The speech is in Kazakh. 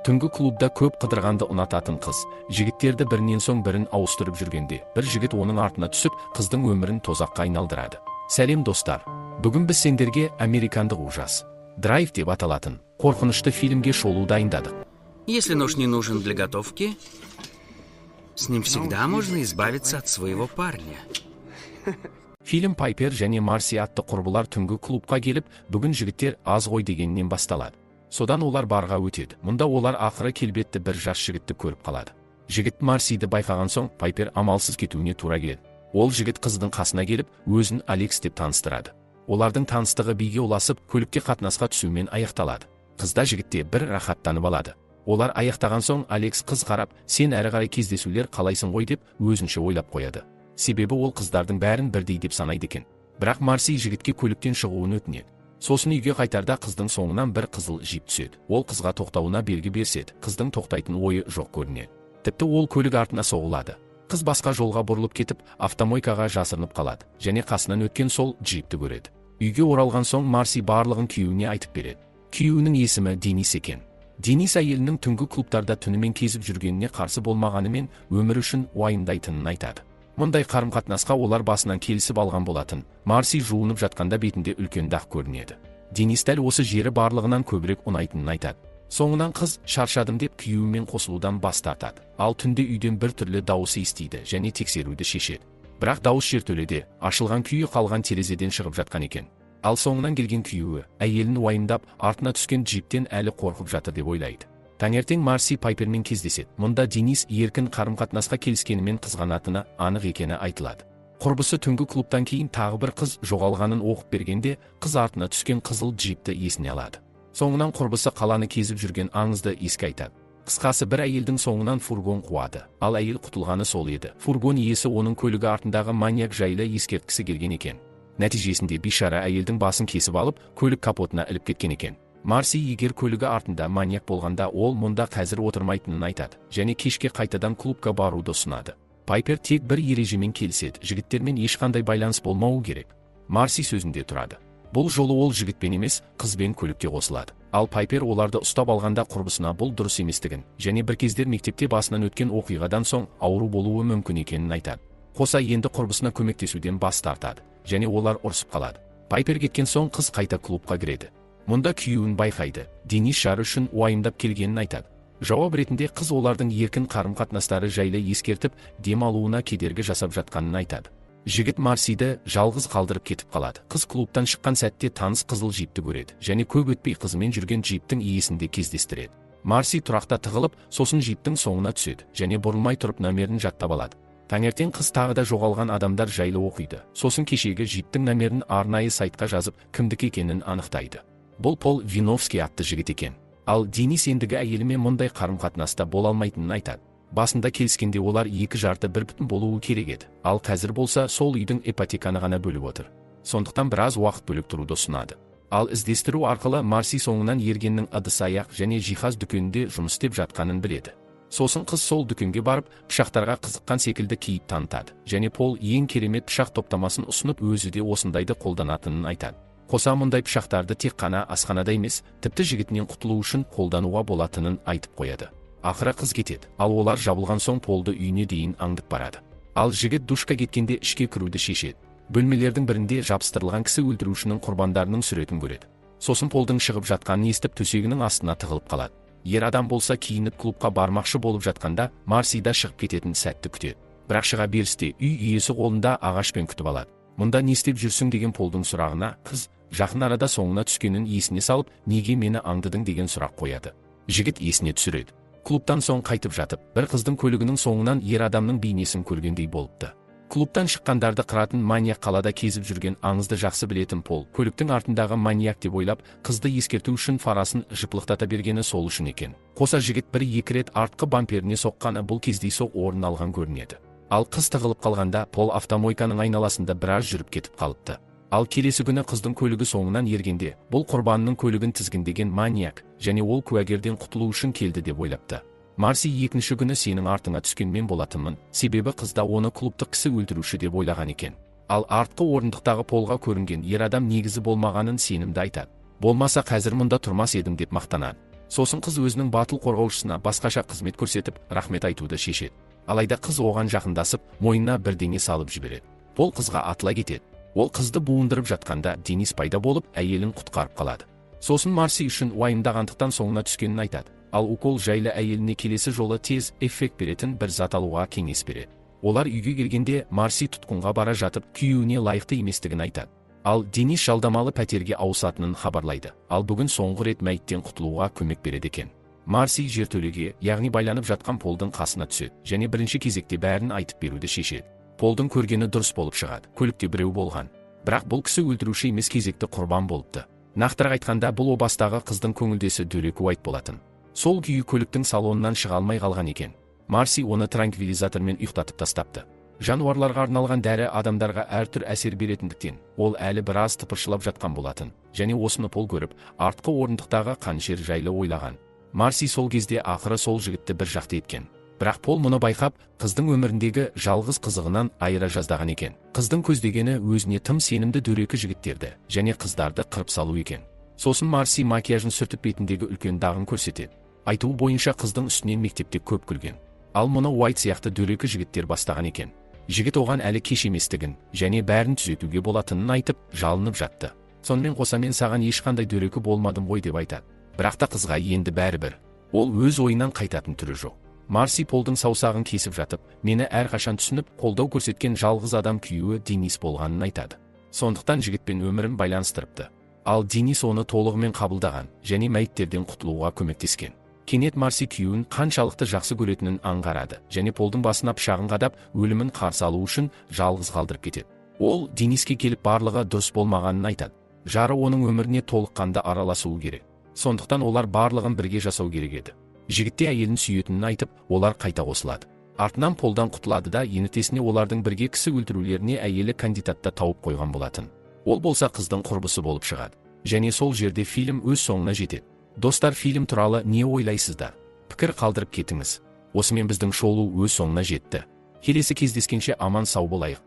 Түнгі клубда көп қыдырғанды ұнататын қыз, жігіттерді бірінен соң бірін ауыстырып жүргенде, бір жігіт оның артына түсіп, қыздың өмірін тозаққа айналдырады. Сәлем достар. Бүгін біз сендерге американдық ужас, Драйв деп аталатын қорқынышты фильмге шолу дайындадық. Если нож не нужен для готовки, с ним всегда можно избавиться от своего парня. Фильм Пайпер және Марси атты құрбылар түнгі клубқа келіп, бүгін жігіттер аз ғой дегеннен басталады. Содан олар барға өтеді. Мұнда олар ақыры келбетті бір жас жігітті көріп қалады. Жігіт Марсиді байқаған соң Пайпер амалсыз кетуіне тура келеді. Ол жігіт қыздың қасына келіп, өзін Алекс деп таныстырады. Олардың таныстығы биге ұласып, көлікте қатынасқа түсумен аяқталады. Қызда жігітте бір рахаттанып алады. Олар аяқтаған соң Алекс қыз қарап, сен әрі қарай кездесулер қалайсың ғой деп өзінше ойлап қояды. Себебі ол қыздардың бәрін бірдей деп санайды екен. Бірақ Марси жігітке көліктен шығуын өтінеді. Сосын үйге қайтарда қыздың соңынан бір қызыл джип түседі. Ол қызға тоқтауына белгі берседі. Қыздың тоқтайтын ойы жоқ көрінеді. Тіпті ол көлік артына соғылады. Қыз басқа жолға бұрылып кетіп, автомойкаға жасырынып қалады. Және қасынан өткен сол джипті көреді. Үйге оралған соң Марси барлығын күйеуіне айтып береді. Күйеуінің есімі Денис екен. Денис әйелінің түнгі клубтарда түнімен кезіп жүргеніне қарсы болмағанымен, өмір үшін уайымдайтынын айтады. Мұндай қарым-қатынасқа олар басынан келісіп алған болатын. Марси жуынып жатқанда бетінде үлкен дақ көрінеді. Денис дәл осы жері барлығынан көбірек ұнайтынын айтады. Соңынан қыз шаршадым деп күйеуімен қосылудан бас тартады. Ал түнде үйден бір түрлі дауысы естиді және тексеруді шешеді. Бірақ дауыс жертөледе, ашылған күйі қалған терезеден шығып жатқан екен. Ал соңынан келген күйеуі, әйелін уайымдап, артына түскен джиптен әлі қорқып жатыр деп ойлайды. Таңертең Марси Пайпермен кездеседі. Мұнда Денис еркін қарым-қатынасқа келіскенімен қызғанатыны анық екені айтылады. Құрбысы түнгі клубтан кейін тағы бір қыз жоғалғанын оқып бергенде, қыз артына түскен қызыл джипті есіне алады. Соңынан құрбысы қаланы кезіп жүрген аңызды еске айтады. Қысқасы бір әйелдің соңынан фургон қуады. Ал әйел құтылғаны сол еді. Фургон иесі оның көлігі артындағы маньяк жайлы ескерткісі келген екен. Нәтижесінде бейшара әйелдің басын кесіп алып, көлік капотына іліп кеткен екен. Марси егер көлігі артында маньяк болғанда, ол мұнда қазір отырмайтынын айтады және кешке қайтадан клубқа баруды ұсынады. Пайпер тек бір ережемен келіседі, жігіттермен ешқандай байланыс болмауы керек. Марси сөзінде тұрады. Бұл жолы ол жігітпен емес, қызбен көлікте қосылады. Ал Пайпер оларды ұстап алғанда құрбысына бұл дұрыс еместігін және бір кездер мектепте басынан өткен оқиғадан соң ауру болуы мүмкін екенін айтады. Қоса енді құрбысына көмектесуден бас тартады және олар ұрсып қалады. Пайпер кеткен соң қыз қайта клубқа кіреді. Мұнда күйеуін байқайды. Денис жары үшін уайымдап келгенін айтады. Жауап ретінде қыз олардың еркін қарым-қатынастары жайлы ескертіп, дем алуына кедергі жасап жатқанын айтады. Жігіт Марсиді жалғыз қалдырып кетіп қалады. Қыз клубтан шыққан сәтте таныс қызыл джипті көреді және көп өтпей қызымен жүрген джиптің иесінде кездестіреді. Марси тұрақта тығылып, сосын джиптің соңына түседі және бұрылмай тұрып нөмерін жаттап алады. Таңертең қыз тағы да жоғалған адамдар жайлы оқиды. Сосын кешегі джиптің нөмерін арнайы сайтқа жазып, кімдікі екенін анықтайды. Бұл Пол Виновский атты жігіт екен. Ал Денис ендігі әйелімен мұндай қарым-қатынаста бола алмайтынын айтады. Басында келіскенде олар 2,5 болуы керек еді. Ал қазір болса сол үйдің ипотеканы ғана бөліп отыр. Сондықтан біраз уақыт бөліп тұруды ұсынады. Ал іздестіру арқылы Марси соңынан ергеннің ыдыс-аяқ және жиһаз дүкенінде жұмыс істеп жатқанын біледі. Сосын қыз сол дүкенге барып, пышақтарға қызыққан секілді кейіп танытады және Пол ең керемет пышақ топтамасын ұсынып, өзі де осындайды қолданатынын айтады. Қоса мұндай пышақтарды тек қана асханада емес, тіпті жігітінен құтылу үшін қолдануға болатынын айтып қояды. Ақыры қыз кетеді, ал олар жабылған соң Полды үйіне дейін аңдып барады. Ал жігіт душқа кеткенде ішке кіруді шешеді. Бөлмелердің бірінде жабыстырылған кісі өлтірушінің құрбандарының суретін көреді. Сосын Полдың шығып жатқанын естіп, төсегінің астына тығылып қалады. Ер адам болса киініп клубқа бармақшы болып жатқанда, Марсида шығып кететін сәтті күтеді. Бірақ шыға берісте үй иесі қолында ағашпен күтіп алады. Мұнда не істеп жүрсің деген Полдың сұрағына, қыз жақын арада соңына түскенін есіне салып, неге мені аңдыдың деген сұрақ қояды. Жігіт есіне түсіреді. Клубтан соң қайтып жатып, бір қыздың көлігінің соңынан ер адамның бейнесін көргендей болыпты. Клубтан шыққандарды қыратын маньяк қалада кезіп жүрген аңызды жақсы білетін Пол, көліктің артындағы маньяк деп ойлап, қызды ескерту үшін фарасын жыпылықтата бергені сол үшін екен. Қоса жігіт 1-2 рет артқы бамперіне соққаны бұл кездейсоқ орын алған көрінеді. Ал қыз тығылып қалғанда Пол автомойканың айналасында біраз жүріп кетіп қалыпты. Ал келесі күні қыздың көлігі соңынан ергенде, бұл құрбанының көлігін тізгіндеген маньяк және ол куәгерден құтылу үшін келді деп ойлапты. Марси екінші күні сенің артыңа түскенмен болатынмын, себебі қызда оны клубтық кісі өлтіруші деп ойлаған екен. Ал артқы орындықтағы Полға көрінген ер адам негізі болмағанын сенімді айтады. Болмаса қазір мұнда тұрмас едім деп мақтанады. Сосын қыз өзінің батыл қорғаушысына басқаша қызмет көрсетіп, рахмет айтуды шешеді. Алайда қыз оған жақындасып, мойнына бірдеңе салып жібереді. Пол қызға атыла кетеді. Ол қызды буындырып жатқанда Денис пайда болып, әйелін құтқарып қалады. Сосын Марси үшін уайымдағандықтан соңына түскенін айтады. Ал укол жайлы әйеліне келесі жолы тез эффект беретін бір зат алуға кеңес береді. Олар үйге келгенде Марси тұтқынға бара жатып, күйеуіне лайықты еместігін айтады. Ал Денис жалдамалы пәтерге ауысатынын хабарлайды. Ал бүгін соңғы рет мәйттен құтылуға көмек береді екен. Марси жертөлеге, яғни байланып жатқан Полдың қасына түседі және бірінші кезекте бәрін айтып беруді шешеді. Полдың көргені дұрыс болып шығады. Көлікте біреу болған. Бірақ бұл кісі өлтіруші емес, кезекті құрбан болыпты. Нақтырақ айтқанда, бұл обастағы қыздың көңілдесі дөрекі Уайт болатын. Сол күйі көліктің салонынан шыға алмай қалған екен. Марси оны транквилизатормен ұйықтатып тастапты. Жануарларға арналған дәрі адамдарға әртүр әсер беретіндіктен, ол әлі біраз тыпыршылап жатқан болатын. Және осыны Пол көріп, артқы орындықтағы қаншер жайлы ойлаған. Марси сол кезде ақыры сол жігітті бір жақты еткен. Бірақ Пол мұны байқап, қыздың өміріндегі жалғыз қызығынан айыра жаздаған екен. Қыздың көздегені өзіне тым сенімді дөрекі жігіттерді және қыздарды қырып салу екен. Сосын Марси макияжын сүртіп бетіндегі үлкен дағын көрсетеді. Айтуы бойынша қыздың үстінен мектепте көп күлген. Ал мұны Уайт сияқты дөрекі жігіттер бастаған екен. Жігіт оған әлі кеш еместігін және бәрін түзетуге болатынын айтып, жалынып жатты. Сонымен қоса, мен саған ешқандай дөрекі болмадым ғой деп айтады. Бірақ та қызға енді бәрібір. Ол өз ойынан қайтатын түрі жоқ. Марси Полдың саусағын кесіп жатып, мені әрқашан түсініп, қолдау көрсеткен жалғыз адам күйеуі Денис болғанын айтады. Сондықтан жігітпен өмірін байланыстырыпты. Ал Денис оны толығымен қабылдаған және мәйіттерден құтылуға көмектескен. Кенет Марси күйеуін қаншалықты жақсы көретінін аңғарады және Полдың басына пышағын қадап, өлімін қарсы алу үшін жалғыз қалдырып кетеді. Ол Дениске келіп барлығы дұрыс болмағанын айтады. Жары оның өміріне толыққанды араласуы керек. Сондықтан олар барлығын бірге жасау керек еді. Жігітте әйелін сүйетінін айтып, олар қайта қосылады. Артынан Полдан құтылады да енітесіне олардың бірге кісі өлтірулеріне әйелі кандидатта тауып қойған болатын. Ол болса қыздың құрбысы болып шығады. Және сол жерде фильм өз соңына жетеді. Достар, фильм туралы не ойлайсыздар? Пікір қалдырып кетіңіз. Осымен біздің шоу өз соңына жетті. Келесі кездескенше аман сау болайық.